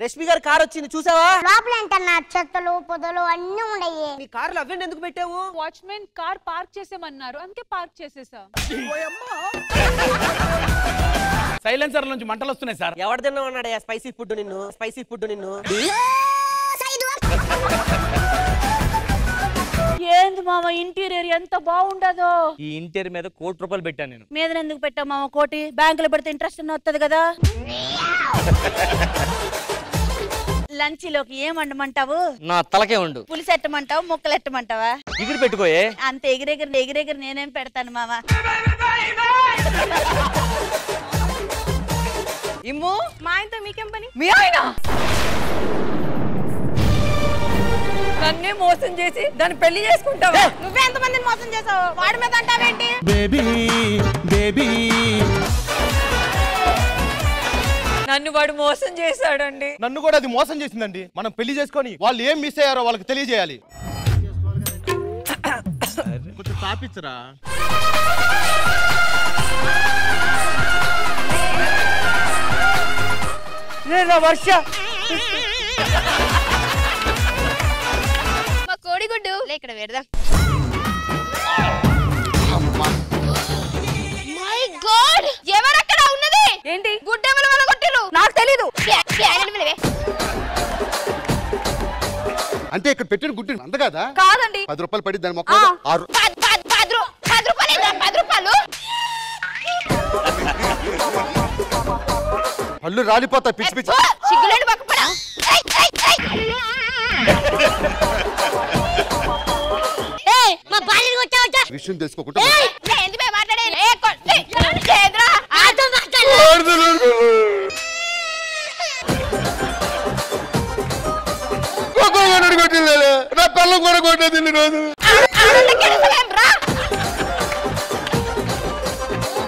రష్మి గారి కార్ వచ్చింది చూసావా? లోపల ఏంటన్నా చెత్తలు పొదలు అన్నీ ఉన్నాయి. నీ కార్లో అవన్నీ ఎందుకు పెట్టావు? వాచ్మెన్ కార్ పార్క్ చేసేమన్నారు, అందుకే పార్క్ చేసేసా. సైలెన్సర్ నుంచి మంటలు వస్తున్నాయి సార్. ఎవరు తిన్నావు అన్నాడు స్పైసీ ఫుడ్ నిన్ను? స్పైసీ ఫుడ్ నిన్ను ఏంది మామ ఇంటీరియర్ ఎంత బాగుండదో. ఈ ఇంటీరియర్ మీద ₹1,00,00,000 పెట్టాను నేను. మీద ఎందుకు పెట్టావు మామ? కోటి బ్యాంకులో పెడితే ఇంట్రెస్ట్ అన్న వస్తుంది కదా. లంచ్ లోకి ఏం వండమంటావు? నా తలకే ఉండు. పులుసు ఎట్టమంటావు, ముక్కలు ఎట్టమంటావా? ఎగిరి పెట్టుకోయే. అంత ఎగిరెగిరి నేనేం పెడతాను మామ. ఇమ్ము మా ఆయనతో మీకేం పని? మీ ఆయన నన్నే మోసం చేసి దాన్ని పెళ్లి చేసుకుంటావా? నువ్వే ఎంతమందిని మోసం చేసావు? వాడి మీద అంటావేంటి? నన్ను వాడు మోసం చేశాడండి. నన్ను కూడా అది మోసం చేసిందండి. మనం పెళ్లి చేసుకొని వాళ్ళు ఏం మిస్ అయ్యారో వాళ్ళకి తెలియజేయాలి. కొంచెం తాపించరా. వర్ష మా కోడిగుడ్డు ఇక్కడ పెడదాం. మై గాడ్, ఎవరక్కడ ఉన్నది? ఏంటి గుడ్డెవల వల్ల కొట్టిరు? నాకు తెలీదు. అంటే ఇక్కడ పెట్టిన గుడ్డి అంత కదా? కాదండి. ₹10 పడి దాని మొక్క 10 రూపాయలు. 10 రూపాయలు పళ్ళు రాలిపోతాయి పిచ్చి పిచ్చి. సిగ్గులేడు పక్కపడా. మా భార్యని కొట్టావట. విషయం తెలుసుకోకుండా ఎందుకు మాట్లాడేది? నా పళ్ళం కూడా కొట్టేది రోజు.